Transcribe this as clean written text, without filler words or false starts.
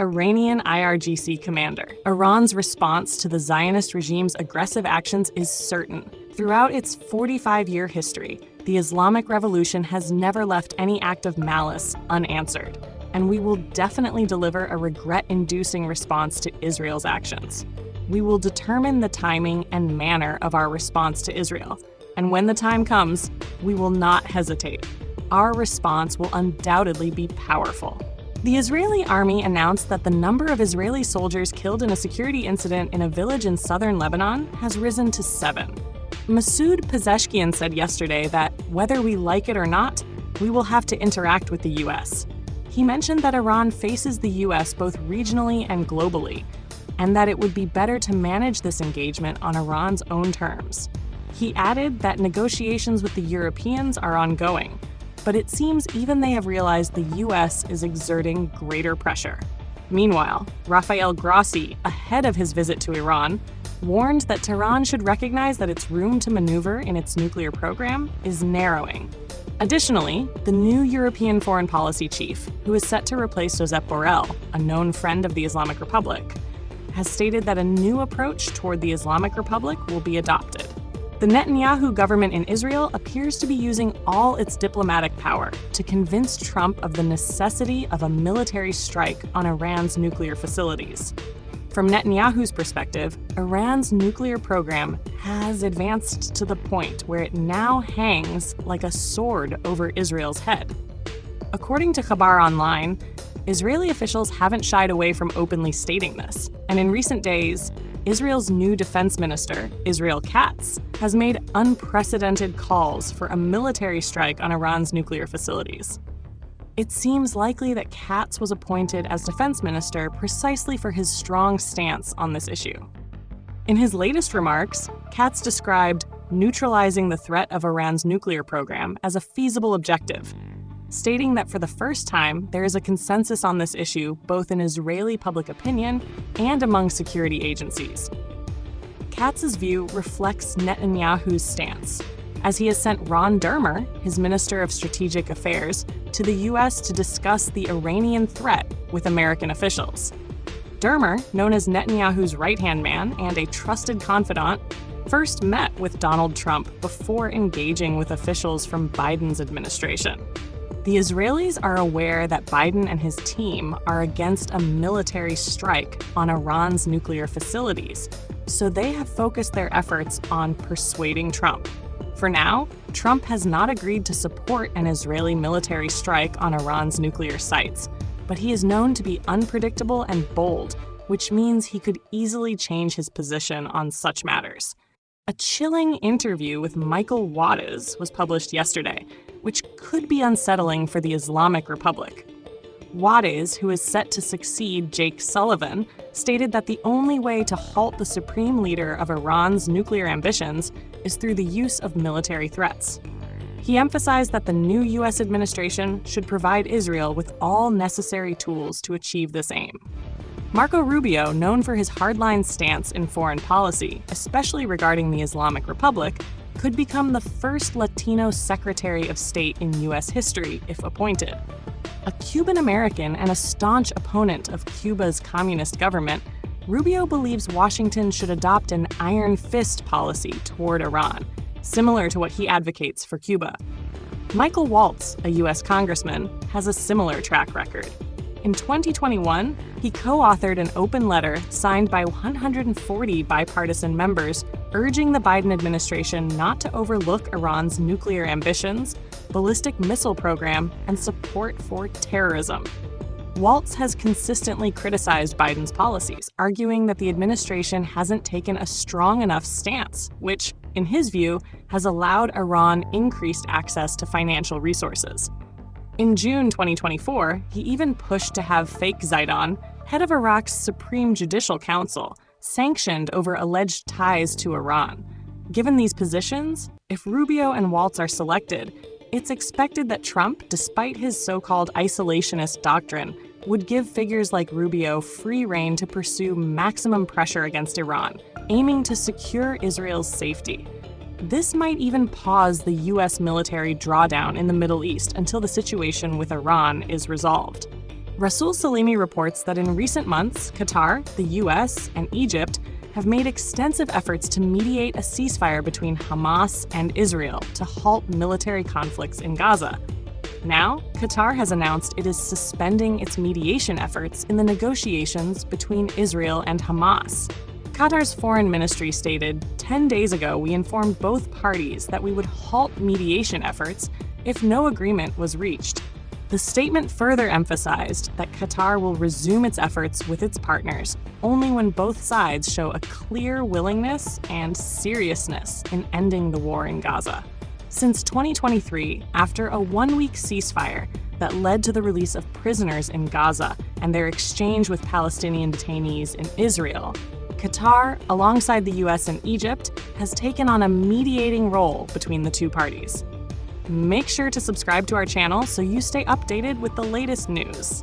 Iranian IRGC commander. Iran's response to the Zionist regime's aggressive actions is certain. Throughout its 45-year history, the Islamic Revolution has never left any act of malice unanswered, and we will definitely deliver a regret-inducing response to Israel's actions. We will determine the timing and manner of our response to Israel, and when the time comes, we will not hesitate. Our response will undoubtedly be powerful. The Israeli army announced that the number of Israeli soldiers killed in a security incident in a village in southern Lebanon has risen to 7. Masoud Pezeshkian said yesterday that, whether we like it or not, we will have to interact with the U.S. He mentioned that Iran faces the U.S. both regionally and globally, and that it would be better to manage this engagement on Iran's own terms. He added that negotiations with the Europeans are ongoing, but it seems even they have realized the U.S. is exerting greater pressure. Meanwhile, Rafael Grossi, ahead of his visit to Iran, warned that Tehran should recognize that its room to maneuver in its nuclear program is narrowing. Additionally, the new European foreign policy chief, who is set to replace Josep Borrell, a known friend of the Islamic Republic, has stated that a new approach toward the Islamic Republic will be adopted. The Netanyahu government in Israel appears to be using all its diplomatic power to convince Trump of the necessity of a military strike on Iran's nuclear facilities. From Netanyahu's perspective, Iran's nuclear program has advanced to the point where it now hangs like a sword over Israel's head. According to Khabar Online, Israeli officials haven't shied away from openly stating this, and in recent days, Israel's new defense minister, Israel Katz, has made unprecedented calls for a military strike on Iran's nuclear facilities. It seems likely that Katz was appointed as defense minister precisely for his strong stance on this issue. In his latest remarks, Katz described neutralizing the threat of Iran's nuclear program as a feasible objective, stating that for the first time, there is a consensus on this issue both in Israeli public opinion and among security agencies. Katz's view reflects Netanyahu's stance, as he has sent Ron Dermer, his Minister of Strategic Affairs, to the U.S. to discuss the Iranian threat with American officials. Dermer, known as Netanyahu's right-hand man and a trusted confidant, first met with Donald Trump before engaging with officials from Biden's administration. The Israelis are aware that Biden and his team are against a military strike on Iran's nuclear facilities, so they have focused their efforts on persuading Trump. For now, Trump has not agreed to support an Israeli military strike on Iran's nuclear sites, but he is known to be unpredictable and bold, which means he could easily change his position on such matters. A chilling interview with Michael Wattas was published yesterday, which could be unsettling for the Islamic Republic. Wattas, who is set to succeed Jake Sullivan, stated that the only way to halt the supreme leader of Iran's nuclear ambitions is through the use of military threats. He emphasized that the new U.S. administration should provide Israel with all necessary tools to achieve this aim. Marco Rubio, known for his hardline stance in foreign policy, especially regarding the Islamic Republic, could become the first Latino Secretary of State in U.S. history if appointed. A Cuban American and a staunch opponent of Cuba's communist government, Rubio believes Washington should adopt an iron fist policy toward Iran, similar to what he advocates for Cuba. Michael Waltz, a U.S. congressman, has a similar track record. In 2021, he co-authored an open letter signed by 140 bipartisan members urging the Biden administration not to overlook Iran's nuclear ambitions, ballistic missile program, and support for terrorism. Waltz has consistently criticized Biden's policies, arguing that the administration hasn't taken a strong enough stance, which, in his view, has allowed Iran increased access to financial resources. In June 2024, he even pushed to have Fake Zaidan, head of Iraq's Supreme Judicial Council, sanctioned over alleged ties to Iran. Given these positions, if Rubio and Waltz are selected, it's expected that Trump, despite his so-called isolationist doctrine, would give figures like Rubio free rein to pursue maximum pressure against Iran, aiming to secure Israel's safety. This might even pause the U.S. military drawdown in the Middle East until the situation with Iran is resolved. Rasul Salimi reports that in recent months, Qatar, the US, and Egypt have made extensive efforts to mediate a ceasefire between Hamas and Israel to halt military conflicts in Gaza. Now, Qatar has announced it is suspending its mediation efforts in the negotiations between Israel and Hamas. Qatar's foreign ministry stated, 10 days ago we informed both parties that we would halt mediation efforts if no agreement was reached. The statement further emphasized that Qatar will resume its efforts with its partners only when both sides show a clear willingness and seriousness in ending the war in Gaza. Since 2023, after a one-week ceasefire that led to the release of prisoners in Gaza and their exchange with Palestinian detainees in Israel, Qatar, alongside the US and Egypt, has taken on a mediating role between the two parties. Make sure to subscribe to our channel so you stay updated with the latest news.